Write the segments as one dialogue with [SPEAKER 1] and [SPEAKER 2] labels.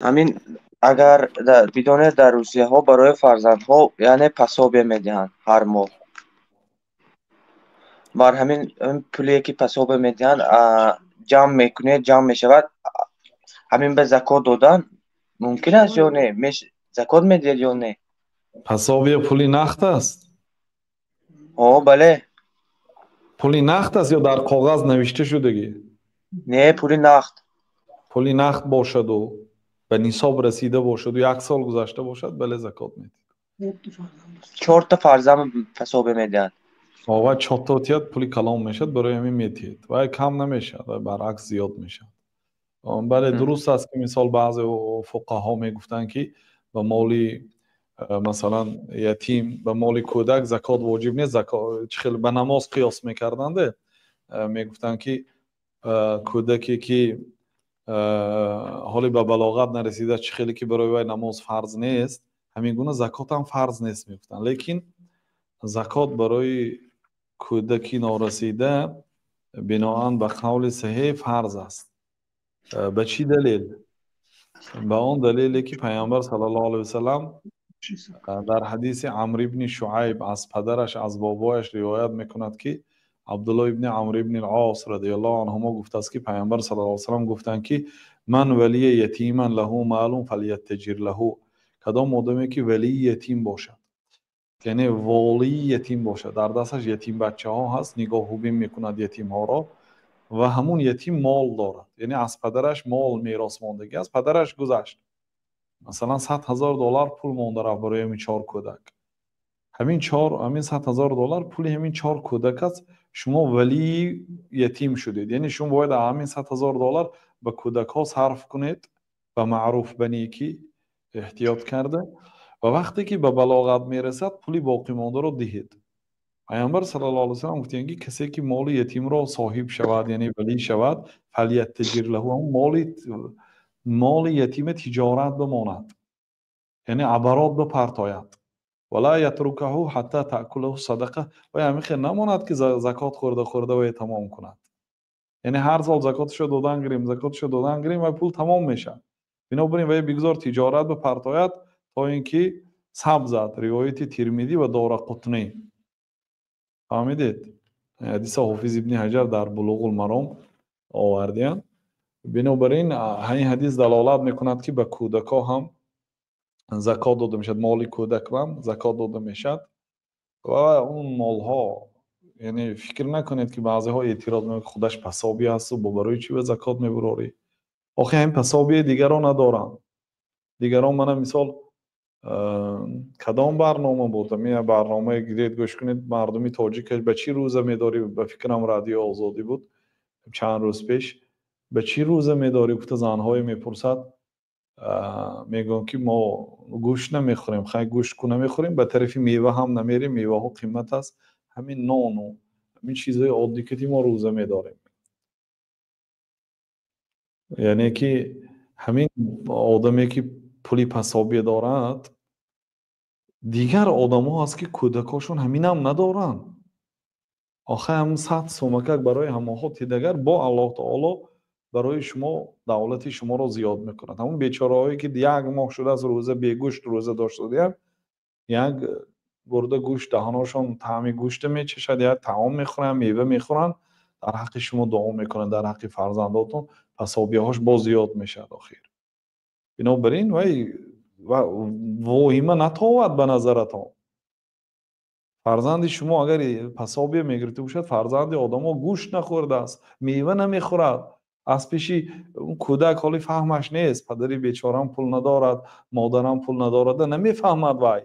[SPEAKER 1] همین اگر بدانید در روسیه ها برای فرزندها یعنی پسابه میدهند هر ماه. بر همین پولی که پسابه میدهند جمع میکنه، جمع میشود، همین به زکات دادن ممکن است یا نه؟ زکات میدهید یا نه؟
[SPEAKER 2] پسابی پولی نقد است؟
[SPEAKER 1] بله.
[SPEAKER 2] پولی نقد است یا در کاغذ نوشته شدگی؟
[SPEAKER 1] نه، پولی نقد.
[SPEAKER 2] پولی نقد باشد و به نصاب رسیده باشد و 1 سال گذشته باشد، بله زکات میدید.
[SPEAKER 1] 4 تا فرزند پسابه میدهند.
[SPEAKER 2] و 4 تا پولی کلام میشد، برای همین میتید و کم نمیشد، برعکس زیاد میشد. بله درست است که مثال بعض فقها میگفتن که به مال مثلا یتیم، به مال کودک زکات واجب نیست. زکات خیلی به نماز قیاس میکردند، میگفتن که کودکی که حالی به بلاغت نرسیده، چه خیلی که برای وی نماز فرض نیست، همین گونه زکات هم فرض نیست میگفتن. لیکن زکات برای کودکی نارسیده بناهن به قول صحیح فرض است. به چی دلیل؟ به آن دلیلی که پیامبر صلی الله علیه وسلم در حدیث عمرو ابن شعیب از پدرش از بابایش روایت میکند که عبدالله ابن عمرو ابن العاص رضی الله عنهما گفته است که پیامبر صلی الله علیه وسلم گفتند که من ولی یتیما له مال فلیتجر له. کدام آدمی که ولی یتیم باشد، یعنی والی یتیم باشد، در دستش یتیم بچه ها هست، نگاه خوبی میکند یتیم ها را، و همون یتیم مال دارد، یعنی از پدرش مال میراث ماندگی از پدرش گذشت، مثلا $100,000 پول مانده رفت برای همین 4 کودک. همین $100,000 پول همین 4 کودک است. شما ولی یتیم شدید، یعنی شما باید همین $100,000 به کودک ها صرف کنید، به معروف به نیکی احتیاط کرده، و وقتی که به بلاغت میرسد پولی باقی مانده رو دهید. پیامبر صلی الله علیه و سلم گفت که کسی که مال یتیم را صاحب شود، یعنی ولی شود، فلیتجر له، هم مال یتیم تجارت بماند، یعنی عبرات بپرتاید، ولا یترکه حتی تأکله صدقه، و همین خیر نماند که زکات خورده و تمام کند. یعنی هر سال زکاتشو دادن گریم و پول تمام میشه. بنابراین وی بگذار تجارت بپرتاید تا اینکه سبزد. روایت ترمذی و دارقطنی. فهمیدید؟ حدیث حافظ ابن حجر در بلوغ المرام آوردین. بنابراین همین حدیث دلالت میکند که به کودکا هم زکات داده میشد، مال کودک هم زکات داده میشد. و اون مال ها، یعنی فکر نکنید که بعضی ها اعتراض میکنند خودش پسابی هست و برای چی به زکات میبراری؟ آخه این پسابی دیگران ندارن. دیگران من مثال کدام برنامه بود؟ می برنامه گرید گوش کنید، مردمی تاجیک به چی روزه میداری؟ به فکرم رادیو آزادی بود چند روز پیش. به چی روزه میداری؟ گفته زنهای میپرسد، میگن که ما گوشت نمیخوریم، خیلی گوشت کو نمیخوریم، به طرف میوه هم نمیریم، میوه ها قیمت است، همین نان و همین چیزهای عادی که ما روزه میداریم. یعنی که همین آدمی که پولی پسابی دارد، دیگر آدم ها هست که کودکاشون همین هم ندارن. آخه هم 100 سومکک برای هماهات دیگر با الله تعالی برای شما دولت شما رو زیاد میکند. همون بیچاره هایی که 1 ماه شده از روزه بیگوشت روزه داشته، یک گرده گوشت دهانشون طعم گوشت میچشد، یا طعام میخورن، میوه میخورن، در حق شما دعا میکنن، در حق فرزنداتون پسابیهاش باز زیاد میشد آخر. بنابراین واهمه نتاود به نظرتان. فرزند شما اگر پسابیه میگرفته باشد، فرزند آدم ها گوشت نخورده است، میوه نمیخورد، از پیشی اون کودک حالی فهمش نیست، پدری بیچارم پول ندارد، مادرم پول ندارد، نمیفهمد. وای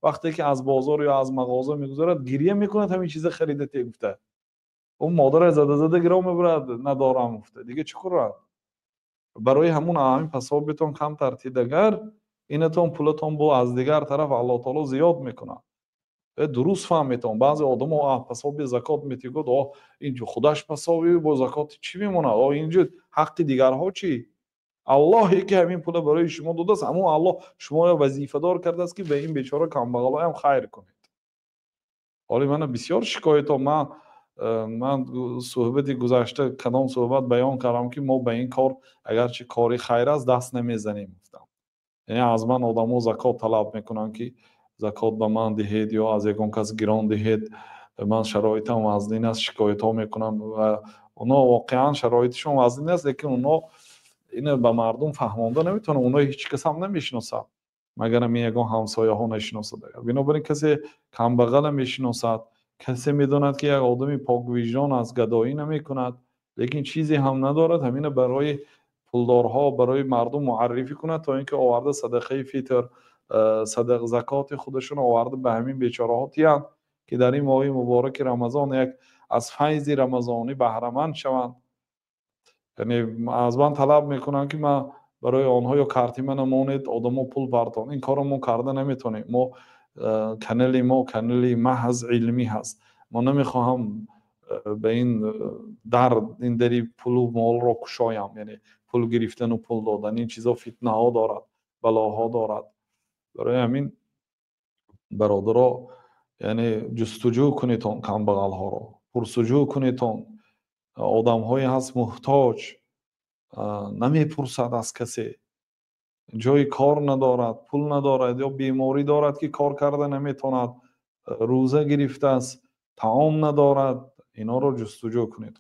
[SPEAKER 2] وقتی که از بازار یا از مغازه میگذارد گریه میکند، همین چیز خریده گفته، اون مادر زده گرام میبرد، ندارم گفته، دیگه چه کنه؟ برای همین پسابیتون کم ترتیدگر، اینتون پولتون با از دیگر طرف الله تعالی زیاد میکنه. درست فهمیدم. بعضی آدم ها پسابی زکات میتیگود، اینجا خودش پسابی با زکات چی میمونه؟ اینجا حق دیگرها چی؟ الله که همین پول برای شما داده است، اما الله شما وظیفه دار کرده است که به این بیچاره کم بغلا هم خیر کنید. حالا من بسیار شکایت ها، من من صحبتی گذشته کدام صحبت بیان کردم که ما به این کار اگرچه کاری خیر است دست نمیزنیم. یعنی از من آدما زکات طلب میکنن که زکات به من دهید یا از یگان کس گران دهید، من شرایطم وزنین است، شکایت ها میکنن و اونا واقعا شرایطشون وزنین است، لیکن اونا اینو به مردم فهمانده نمیتونه، اونا هیچ کس هم نمیشناسد مگر هم یگان همسایه ها نشناسد. بنابراین کسی کم بغل میشناسد، کسی میدوند که یک آدمی پاک وجدان از گدایی نمیکند لیکن چیزی هم ندارد، همین برای پولدارها برای مردم معرفی کند تا اینکه آورده صدقه فیتر صدق زکات خودشون آورده به همین بیچاره ها تیان که در این ماه مبارک رمضان یک از فیض رمضانی بهره مند شوند. یعنی از من طلب میکنن که ما برای آنها یا کارتی من نمونید آدمو پول پرداخت، این کارو ما کرده نمیتونیم. ما کانال محض علمی هست، ما نمیخواهم به این این دری پول و مال را کشایم، یعنی پول گرفتن و پول دادن این چیزا فتنه ها دارد، بلاها دارد. برای همین برادرها یعنی جستجو کنیتون کم بغل ها را، پرسجو کنیتون. آدم های هست محتاج نمیپرسد از کسی، جای کار ندارد، پول ندارد یا بیماری دارد که کار کرده نمیتوند، روزه گرفته است، طعام ندارد، اینا رو جستجو کنید.